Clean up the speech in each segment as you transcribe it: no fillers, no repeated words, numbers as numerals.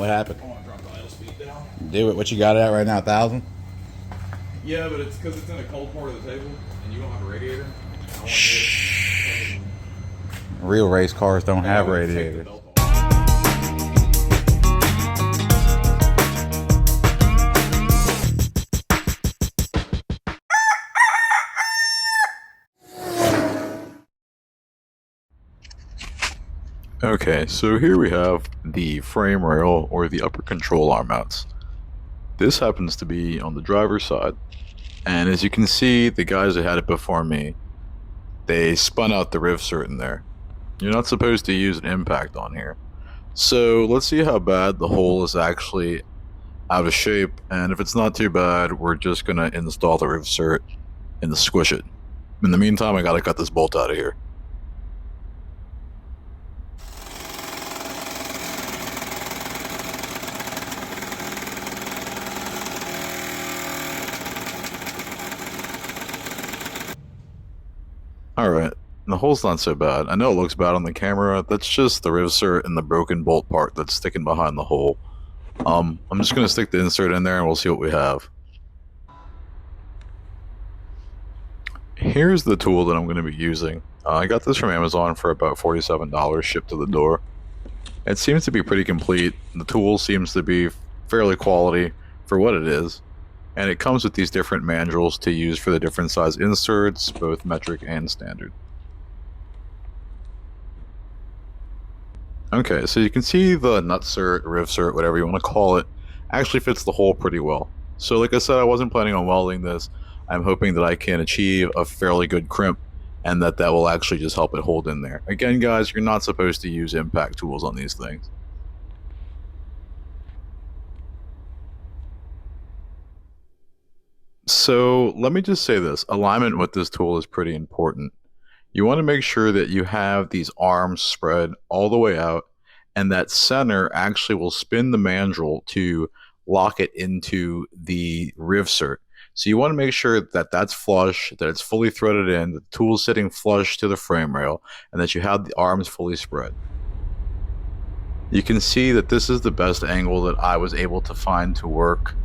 happened? I want to drop the idle speed down. Do it. What you got it at right now? 1,000? Yeah, but it's because it's in a cold part of the table, and you don't have a radiator. Shh. Real race cars don't have radiators. Okay, so here we have the frame rail or the upper control arm mounts. This happens to be on the driver's side, and as you can see, the guys that had it before me, they spun out the riv-cert in there. You're not supposed to use an impact on here. So let's see how bad the hole is actually out of shape, and if it's not too bad, we're just gonna install the riv-cert and squish it. In the meantime, I gotta cut this bolt out of here. Alright, the hole's not so bad. I know it looks bad on the camera, that's just the riv-cert and the broken bolt part that's sticking behind the hole. I'm just going to stick the insert in there and we'll see what we have. Here's the tool that I'm going to be using. I got this from Amazon for about $47 shipped to the door. It seems to be pretty complete. The tool seems to be fairly quality for what it is. And it comes with these different mandrels to use for the different size inserts, both metric and standard. Okay, so you can see the nut-cert, riv-cert, whatever you want to call it, actually fits the hole pretty well. So like I said, I wasn't planning on welding this. I'm hoping that I can achieve a fairly good crimp and that will actually just help it hold in there. Again, guys, you're not supposed to use impact tools on these things. So let me just say this, alignment with this tool is pretty important. You want to make sure that you have these arms spread all the way out and that center actually will spin the mandrel to lock it into the riv-cert. So you want to make sure that that's flush, that it's fully threaded in, that the tool is sitting flush to the frame rail, and that you have the arms fully spread. You can see that this is the best angle that I was able to find to work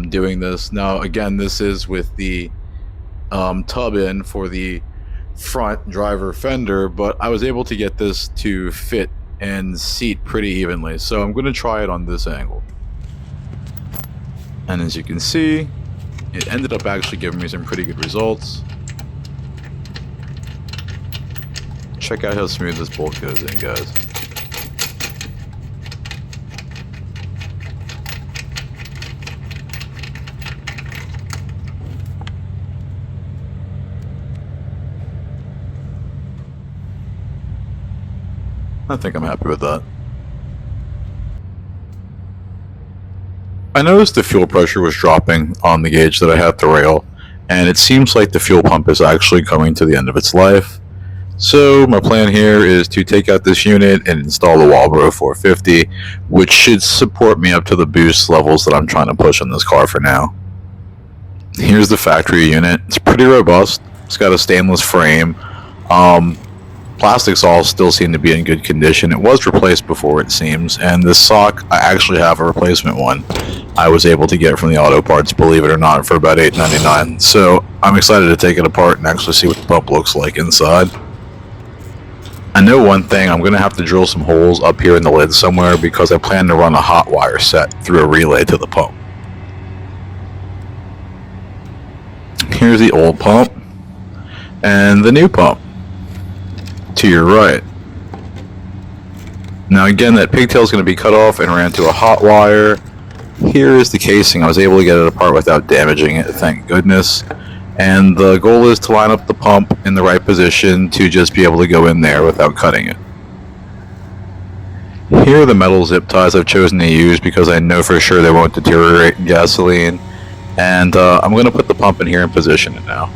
doing this. Now again, this is with the tub in for the front driver fender, but I was able to get this to fit and seat pretty evenly, so I'm going to try it on this angle. And as you can see, it ended up actually giving me some pretty good results. Check out how smooth this bolt goes in, guys. I think I'm happy with that. I noticed the fuel pressure was dropping on the gauge that I had at the rail, and it seems like the fuel pump is actually coming to the end of its life. So my plan here is to take out this unit and install the Wabro 450, which should support me up to the boost levels that I'm trying to push on this car for now. Here's the factory unit. It's pretty robust. It's got a stainless frame. Plastics all still seem to be in good condition. It was replaced before, it seems, and this sock, I actually have a replacement one I was able to get from the auto parts, believe it or not, for about $8.99. So I'm excited to take it apart and actually see what the pump looks like inside. I know one thing, I'm going to have to drill some holes up here in the lid somewhere because I plan to run a hot wire set through a relay to the pump. Here's the old pump and the new pump to your right. Now again, that pigtail is going to be cut off and ran to a hot wire. Here is the casing. I was able to get it apart without damaging it, thank goodness. And the goal is to line up the pump in the right position to just be able to go in there without cutting it. Here are the metal zip ties I've chosen to use because I know for sure they won't deteriorate in gasoline. And I'm going to put the pump in here and position it now.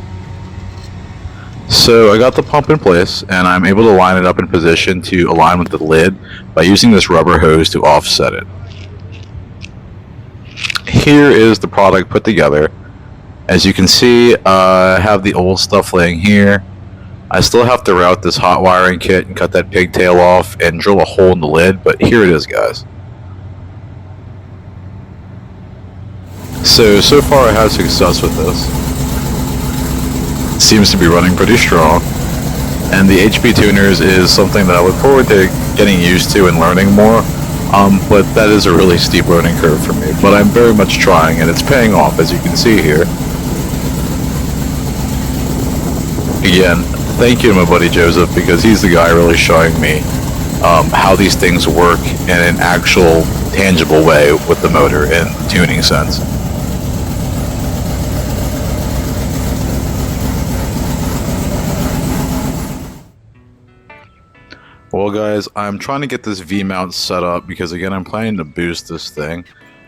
So I got the pump in place and I'm able to line it up in position to align with the lid by using this rubber hose to offset it. Here is the product put together. As you can see, I have the old stuff laying here. I still have to route this hot wiring kit and cut that pigtail off and drill a hole in the lid, but here it is, guys. So far I had success with this. It seems to be running pretty strong. And the HP tuners is something that I look forward to getting used to and learning more. But that is a really steep learning curve for me. But I'm very much trying, and it's paying off, as you can see here. Again, thank you to my buddy Joseph, because he's the guy really showing me how these things work in an actual, tangible way with the motor in the tuning sense. Well guys, I'm trying to get this V-mount set up because again I'm planning to boost this thing.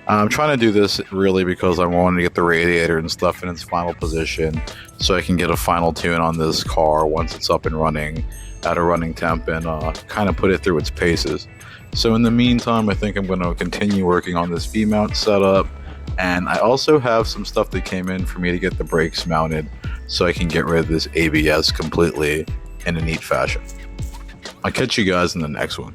I'm trying to do this really because I wanted to get the radiator and stuff in its final position so I can get a final tune on this car once it's up and running at a running temp and kind of put it through its paces. So in the meantime, I think I'm going to continue working on this V-mount setup, and I also have some stuff that came in for me to get the brakes mounted so I can get rid of this ABS completely in a neat fashion. I'll catch you guys in the next one.